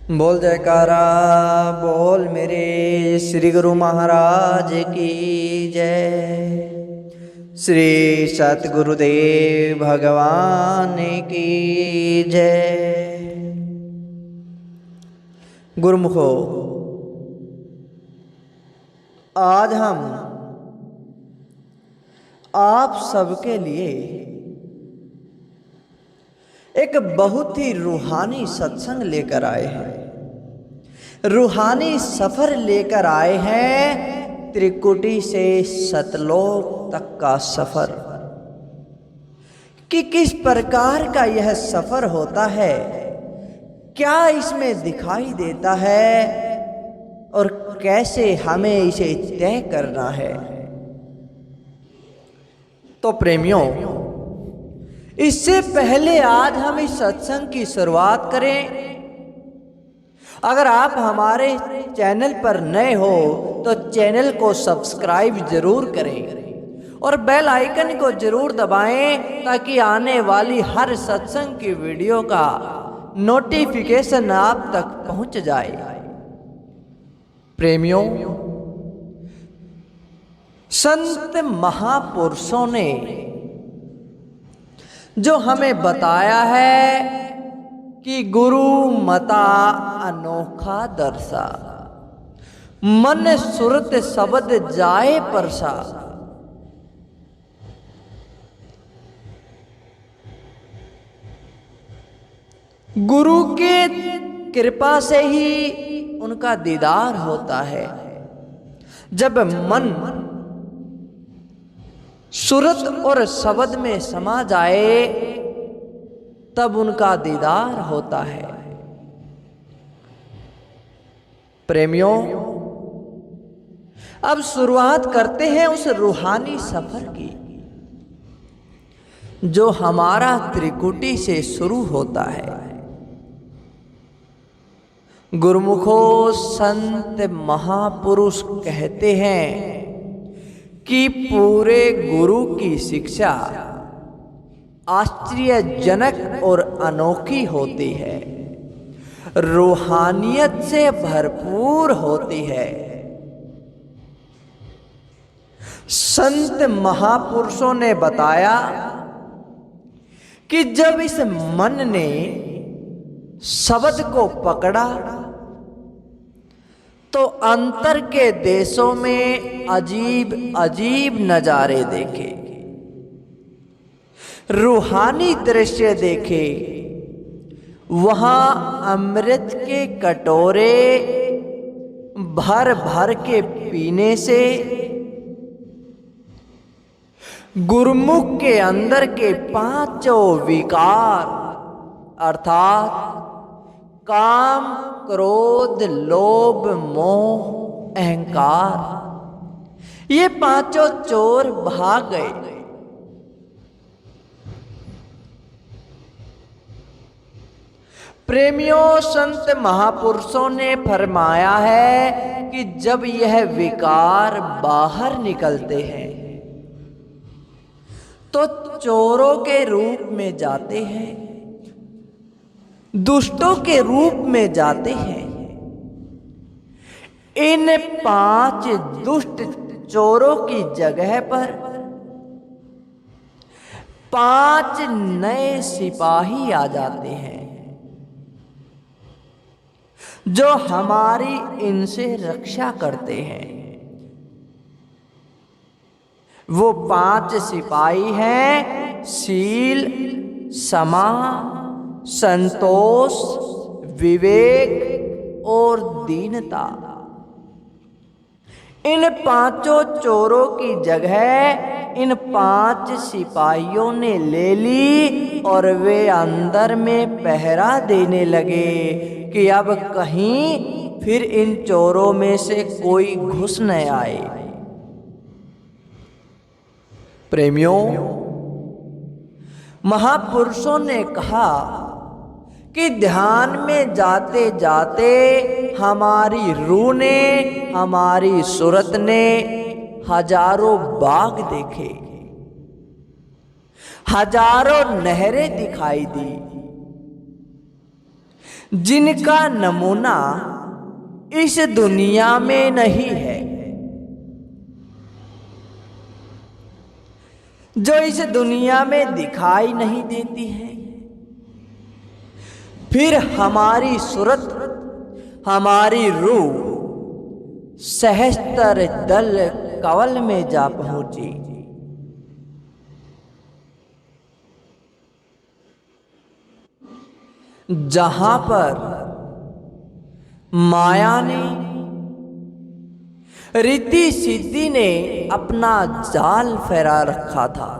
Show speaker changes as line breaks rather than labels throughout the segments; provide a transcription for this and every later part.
बोल जयकारा बोल मेरे श्री गुरु महाराज की जय। श्री सतगुरुदेव भगवान की जय। गुरुमुखो, आज हम आप सबके लिए एक बहुत ही रूहानी सत्संग लेकर आए हैं। रूहानी सफर लेकर आए हैं। त्रिकुटी से सतलोक तक का सफर कि किस प्रकार का यह सफर होता है, क्या इसमें दिखाई देता है और कैसे हमें इसे तय करना है। तो प्रेमियों, इससे पहले आज हम इस सत्संग की शुरुआत करें। अगर आप हमारे चैनल पर नए हो तो चैनल को सब्सक्राइब जरूर करें और बेल आइकन को जरूर दबाएं ताकि आने वाली हर सत्संग की वीडियो का नोटिफिकेशन आप तक पहुंच जाए। प्रेमियों, संत महापुरुषों ने जो हमें बताया है कि गुरु मता अनोखा दर्शा, मन सुरत शब्द जाए परसा। गुरु के कृपा से ही उनका दीदार होता है। जब मन सूरत और शब्द में समा जाए तब उनका दीदार होता है। प्रेमियों, अब शुरुआत करते हैं उस रूहानी सफर की जो हमारा त्रिकुटी से शुरू होता है। गुरुमुखो, संत महापुरुष कहते हैं कि पूरे गुरु की शिक्षा आश्चर्यजनक और अनोखी होती है, रूहानियत से भरपूर होती है। संत महापुरुषों ने बताया कि जब इस मन ने शब्द को पकड़ा तो अंतर के देशों में अजीब अजीब नजारे देखे, रूहानी दृश्य देखे। वहां अमृत के कटोरे भर भर के पीने से गुरुमुख के अंदर के पांचों विकार अर्थात काम, क्रोध, लोभ, मोह, अहंकार, ये पांचों चोर भाग गए। प्रेमियों, संत महापुरुषों ने फरमाया है कि जब यह विकार बाहर निकलते हैं तो चोरों के रूप में जाते हैं, दुष्टों के रूप में जाते हैं। इन पांच दुष्ट चोरों की जगह पर पांच नए सिपाही आ जाते हैं जो हमारी इनसे रक्षा करते हैं। वो पांच सिपाही हैं शील, समा, संतोष, विवेक और दीनता। इन पांचों चोरों की जगह इन पांच सिपाहियों ने ले ली और वे अंदर में पहरा देने लगे कि अब कहीं फिर इन चोरों में से कोई घुस न आए। प्रेमियों, महापुरुषों ने कहा कि ध्यान में जाते जाते हमारी रूह ने, हमारी सूरत ने हजारों बाग देखे, हजारों नहरें दिखाई दी, जिनका नमूना इस दुनिया में नहीं है, जो इस दुनिया में दिखाई नहीं देती है। फिर हमारी सूरत, हमारी रूह सहस्त्र दल कवल में जा पहुंची। जहां पर माया ने, रिद्धि सिद्धि ने अपना जाल फैला रखा था,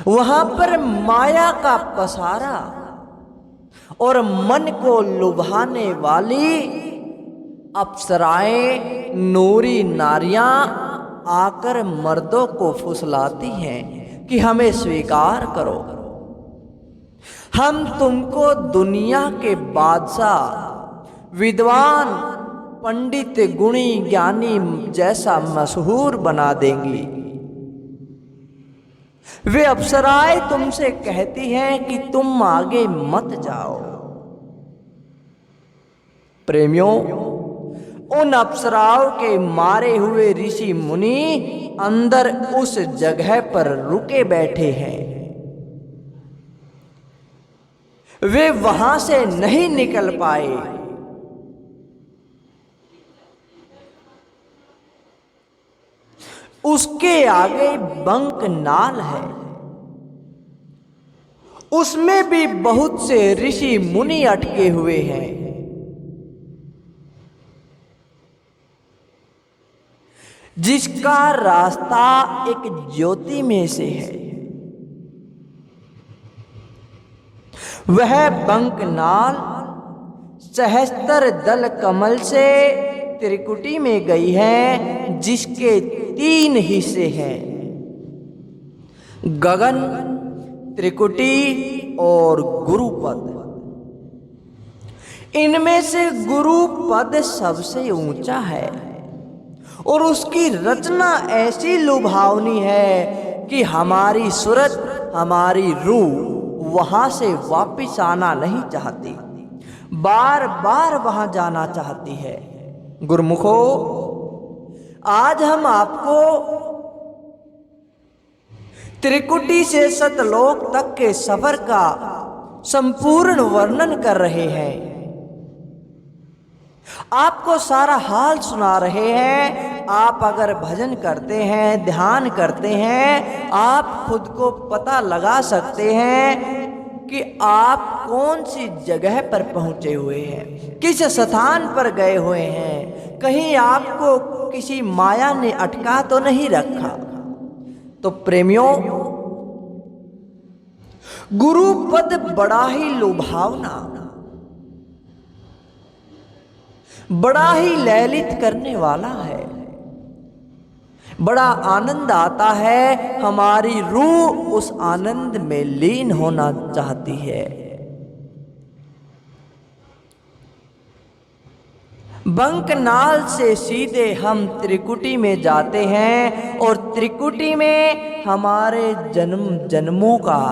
वहां पर माया का पसारा और मन को लुभाने वाली अप्सराएं, नूरी नारियां आकर मर्दों को फुसलाती हैं कि हमें स्वीकार करो, हम तुमको दुनिया के बादशाह, विद्वान, पंडित, गुणी, ज्ञानी जैसा मशहूर बना देंगी। वे अप्सराएं तुमसे कहती हैं कि तुम आगे मत जाओ। प्रेमियों, उन अप्सराओं के मारे हुए ऋषि मुनि अंदर उस जगह पर रुके बैठे हैं। वे वहां से नहीं निकल पाए। उसके आगे बंक नाल है, उसमें भी बहुत से ऋषि मुनि अटके हुए हैं। जिसका रास्ता एक ज्योति में से है। वह बंकनाल सहस्त्र दल कमल से त्रिकुटी में गई है, जिसके 3 हिस्से हैं, गगन, त्रिकुटी और गुरुपद। इनमें से गुरुपद सबसे ऊंचा है और उसकी रचना ऐसी लुभावनी है कि हमारी सूरत, हमारी रूह वहां से वापिस आना नहीं चाहती, बार बार वहां जाना चाहती है। गुरुमुखो, आज हम आपको त्रिकुटी से सतलोक तक के सफर का संपूर्ण वर्णन कर रहे हैं, आपको सारा हाल सुना रहे हैं। आप अगर भजन करते हैं, ध्यान करते हैं, आप खुद को पता लगा सकते हैं कि आप कौन सी जगह पर पहुंचे हुए हैं, किस स्थान पर गए हुए हैं। कहीं आपको किसी माया ने अटका तो नहीं रखा। तो प्रेमियों, गुरुपद बड़ा ही लुभावना, बड़ा ही ललित करने वाला है, बड़ा आनंद आता है। हमारी रूह उस आनंद में लीन होना चाहती है। बंकनाल से सीधे हम त्रिकुटी में जाते हैं और त्रिकुटी में हमारे जन्म जन्मों का,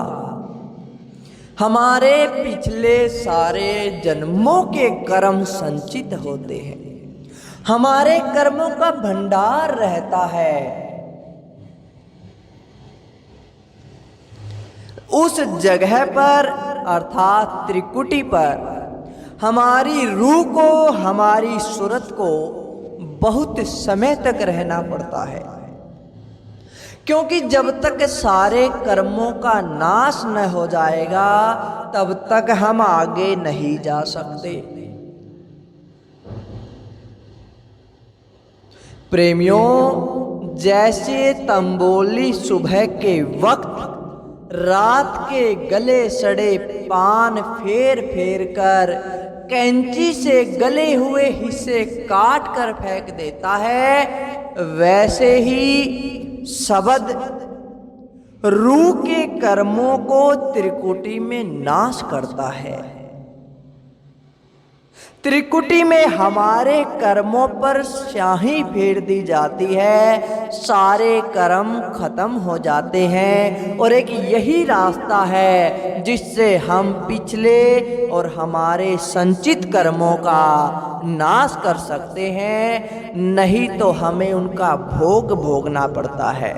हमारे पिछले सारे जन्मों के कर्म संचित होते हैं, हमारे कर्मों का भंडार रहता है। उस जगह पर अर्थात त्रिकुटी पर हमारी रूह को, हमारी सूरत को बहुत समय तक रहना पड़ता है, क्योंकि जब तक सारे कर्मों का नाश न हो जाएगा तब तक हम आगे नहीं जा सकते। प्रेमियों, जैसे तंबोली सुबह के वक्त रात के गले सड़े पान फेर फेर कर कैंची से गले हुए हिस्से काट कर फेंक देता है, वैसे ही शब्द रूह के कर्मों को त्रिकुटी में नाश करता है। त्रिकुटी में हमारे कर्मों पर स्याही फेर दी जाती है, सारे कर्म खत्म हो जाते हैं और एक यही रास्ता है जिससे हम पिछले और हमारे संचित कर्मों का नाश कर सकते हैं, नहीं तो हमें उनका भोग भोगना पड़ता है।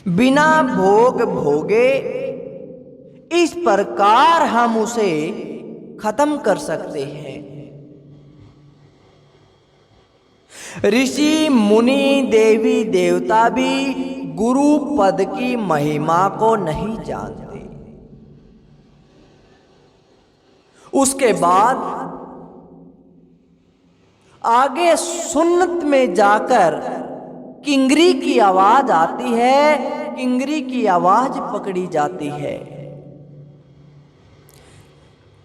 बिना भोग भोगे इस प्रकार हम उसे खत्म कर सकते हैं। ऋषि मुनि देवी देवता भी गुरु पद की महिमा को नहीं जानते। उसके बाद आगे सुन्नत में जाकर किंगरी की आवाज आती है, किंगरी की आवाज पकड़ी जाती है।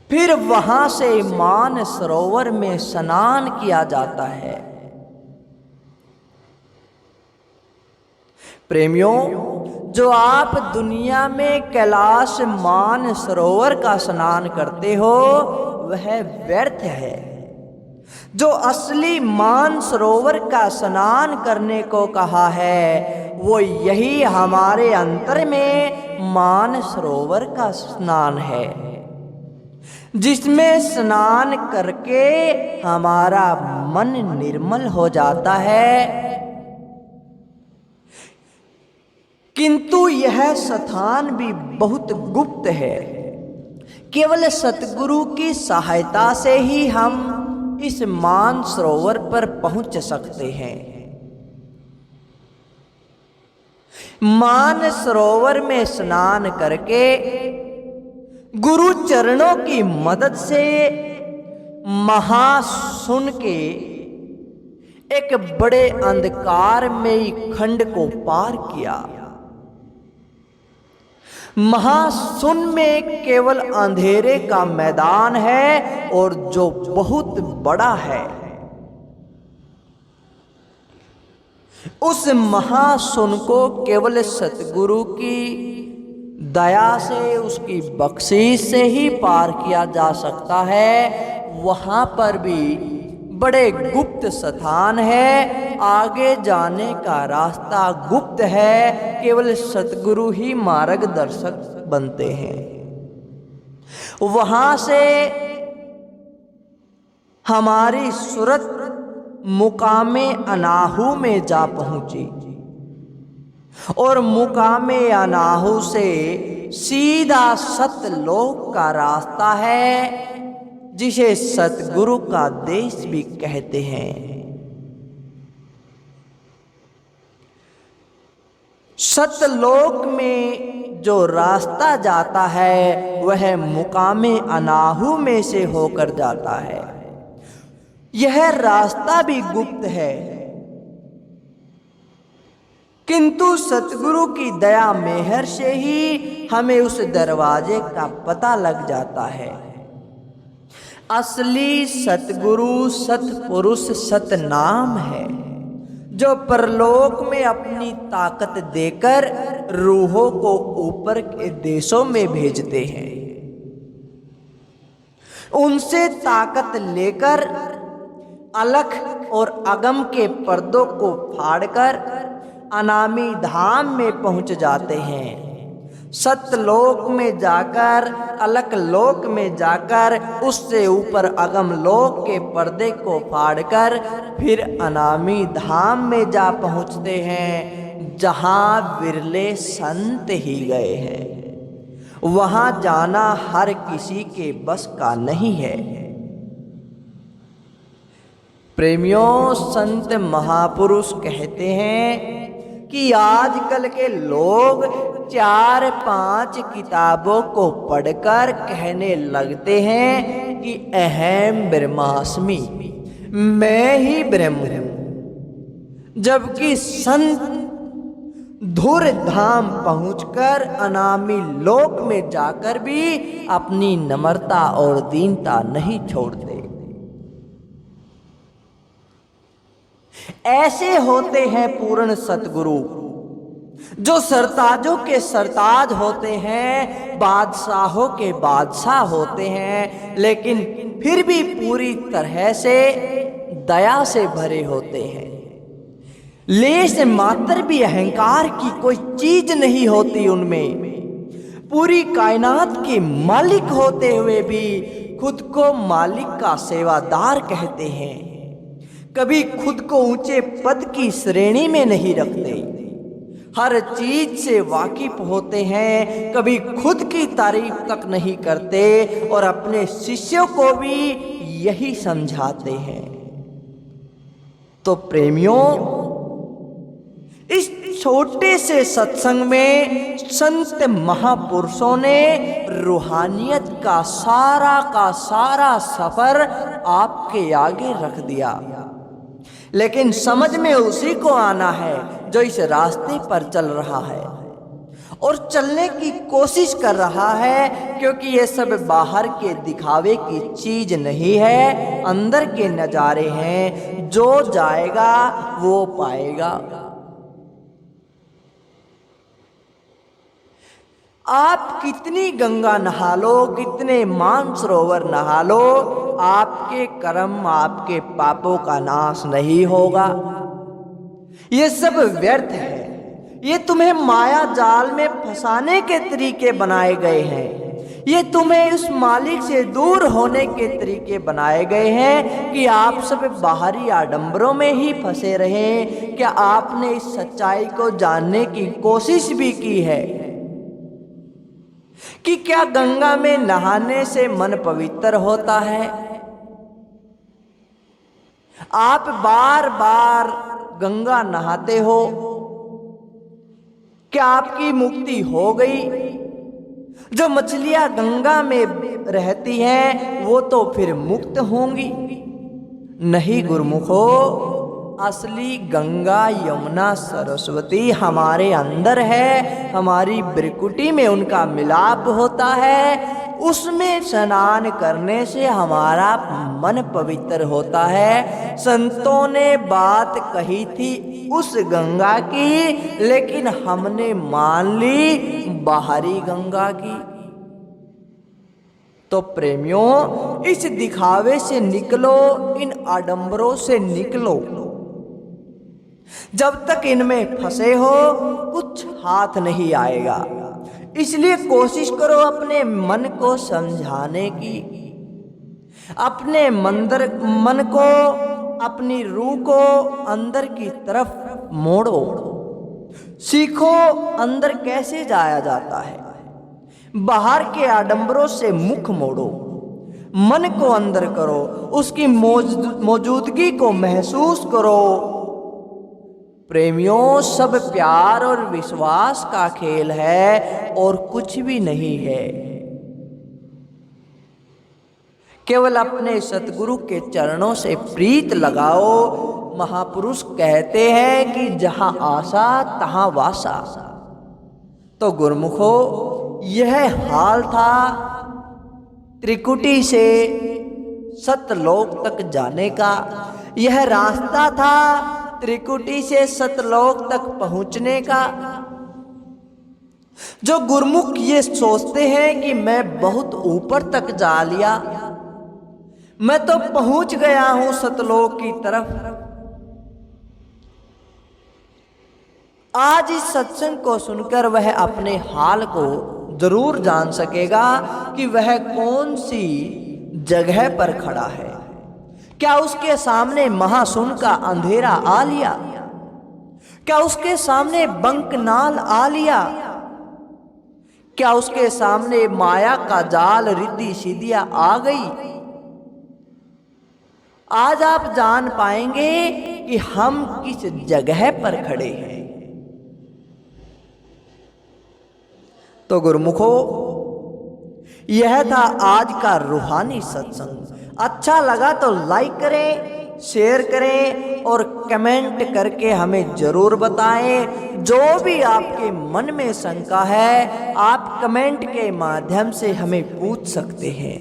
फिर वहां से मान सरोवर में स्नान किया जाता है। प्रेमियों, जो आप दुनिया में कैलाश मान सरोवर का स्नान करते हो वह व्यर्थ है। जो असली मान सरोवर का स्नान करने को कहा है वो यही हमारे अंतर में मान सरोवर का स्नान है, जिसमें स्नान करके हमारा मन निर्मल हो जाता है। किंतु यह स्थान भी बहुत गुप्त है। केवल सतगुरु की सहायता से ही हम इस मान सरोवर पर पहुंच सकते हैं। मान सरोवर में स्नान करके गुरु चरणों की मदद से महासुन के एक बड़े अंधकारमयी खंड को पार किया। महासुन में केवल अंधेरे का मैदान है और जो बहुत बड़ा है। उस महासुन को केवल सतगुरु की दया से, उसकी बख्शीश से ही पार किया जा सकता है। वहां पर भी बड़े गुप्त स्थान है, आगे जाने का रास्ता गुप्त है, केवल सतगुरु ही मार्गदर्शक बनते हैं। वहां से हमारी सूरत मुकामे अनाहू में जा पहुंची और मुकामे अनाहू से सीधा सतलोक का रास्ता है, जिसे सतगुरु का देश भी कहते हैं। सतलोक में जो रास्ता जाता है वह मुकामे अनाहू में से होकर जाता है। यह रास्ता भी गुप्त है, किंतु सतगुरु की दया मेहर से ही हमें उस दरवाजे का पता लग जाता है। असली सतगुरु सतपुरुष सतनाम है, जो परलोक में अपनी ताकत देकर रूहों को ऊपर के देशों में भेजते हैं। उनसे ताकत लेकर अलख और अगम के पर्दों को फाड़कर अनामी धाम में पहुंच जाते हैं। सतलोक में जाकर, अलक लोक में जाकर, उससे ऊपर अगम लोक के पर्दे को फाड़कर फिर अनामी धाम में जा पहुंचते हैं, जहां विरले संत ही गए हैं। वहां जाना हर किसी के बस का नहीं है। प्रेमियों, संत महापुरुष कहते हैं कि आजकल के लोग 4-5 किताबों को पढ़कर कहने लगते हैं कि अहम ब्रह्मास्मि, मैं ही ब्रह्म हूं, जबकि संत धुर धाम पहुंचकर अनामी लोक में जाकर भी अपनी नम्रता और दीनता नहीं छोड़ते। ऐसे होते हैं पूर्ण सतगुरु, जो सरताजों के सरताज होते हैं, बादशाहों के बादशाह होते हैं, लेकिन फिर भी पूरी तरह से दया से भरे होते हैं। लेश मात्र भी अहंकार की कोई चीज नहीं होती उनमें। पूरी कायनात के मालिक होते हुए भी खुद को मालिक का सेवादार कहते हैं। कभी खुद को ऊंचे पद की श्रेणी में नहीं रखते, हर चीज से वाकिफ होते हैं, कभी खुद की तारीफ तक नहीं करते और अपने शिष्यों को भी यही समझाते हैं। तो प्रेमियों, इस छोटे से सत्संग में संत महापुरुषों ने रूहानियत का सारा सफर आपके आगे रख दिया। लेकिन समझ में उसी को आना है जो इस रास्ते पर चल रहा है और चलने की कोशिश कर रहा है, क्योंकि ये सब बाहर के दिखावे की चीज नहीं है, अंदर के नजारे हैं। जो जाएगा वो पाएगा। आप कितनी गंगा नहा लो, कितने मानसरोवर नहा लो, आपके कर्म, आपके पापों का नाश नहीं होगा। ये सब व्यर्थ है। ये तुम्हें माया जाल में फंसाने के तरीके बनाए गए हैं। ये तुम्हें उस मालिक से दूर होने के तरीके बनाए गए हैं कि आप सब बाहरी आडंबरों में ही फंसे रहें। क्या आपने इस सच्चाई को जानने की कोशिश भी की है कि क्या गंगा में नहाने से मन पवित्र होता है? आप बार बार गंगा नहाते हो, क्या आपकी मुक्ति हो गई? जो मछलियां गंगा में रहती हैं वो तो फिर मुक्त होंगी? नहीं गुरुमुखो, असली गंगा यमुना सरस्वती हमारे अंदर है, हमारी ब्रिकुटी में उनका मिलाप होता है। उसमें स्नान करने से हमारा मन पवित्र होता है। संतों ने बात कही थी उस गंगा की, लेकिन हमने मान ली बाहरी गंगा की। तो प्रेमियों, इस दिखावे से निकलो, इन आडंबरों से निकलो। जब तक इनमें फंसे हो कुछ हाथ नहीं आएगा। इसलिए कोशिश करो अपने मन को समझाने की, अपने मन को, अपनी रूह को अंदर की तरफ मोड़ो। सीखो अंदर कैसे जाया जाता है। बाहर के आडंबरों से मुख मोड़ो, मन को अंदर करो, उसकी मौजूदगी को महसूस करो। प्रेमियों, सब प्यार और विश्वास का खेल है और कुछ भी नहीं है। केवल अपने सतगुरु के चरणों से प्रीत लगाओ। महापुरुष कहते हैं कि जहां आशा तहां वासा। तो गुरुमुखो, यह हाल था त्रिकुटी से सतलोक तक जाने का। यह रास्ता था त्रिकुटी से सतलोक तक पहुंचने का। जो गुरुमुख ये सोचते हैं कि मैं बहुत ऊपर तक जा लिया, मैं तो पहुंच गया हूं सतलोक की तरफ, आज इस सत्संग को सुनकर वह अपने हाल को जरूर जान सकेगा कि वह कौन सी जगह पर खड़ा है। क्या उसके सामने महाशून्य का अंधेरा आ लिया? क्या उसके सामने बंकनाल आ लिया? क्या उसके सामने माया का जाल, रिद्धि सिद्धियां आ गई? आज आप जान पाएंगे कि हम किस जगह पर खड़े हैं। तो गुरुमुखो, यह था आज का रूहानी सत्संग। अच्छा लगा तो लाइक करें, शेयर करें और कमेंट करके हमें जरूर बताएं। जो भी आपके मन में शंका है आप कमेंट के माध्यम से हमें पूछ सकते हैं।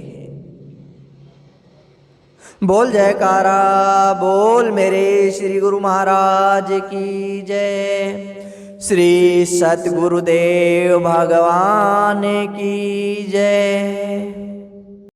बोल जयकारा बोल मेरे श्री गुरु महाराज की जय। श्री सतगुरुदेव भगवान की जय।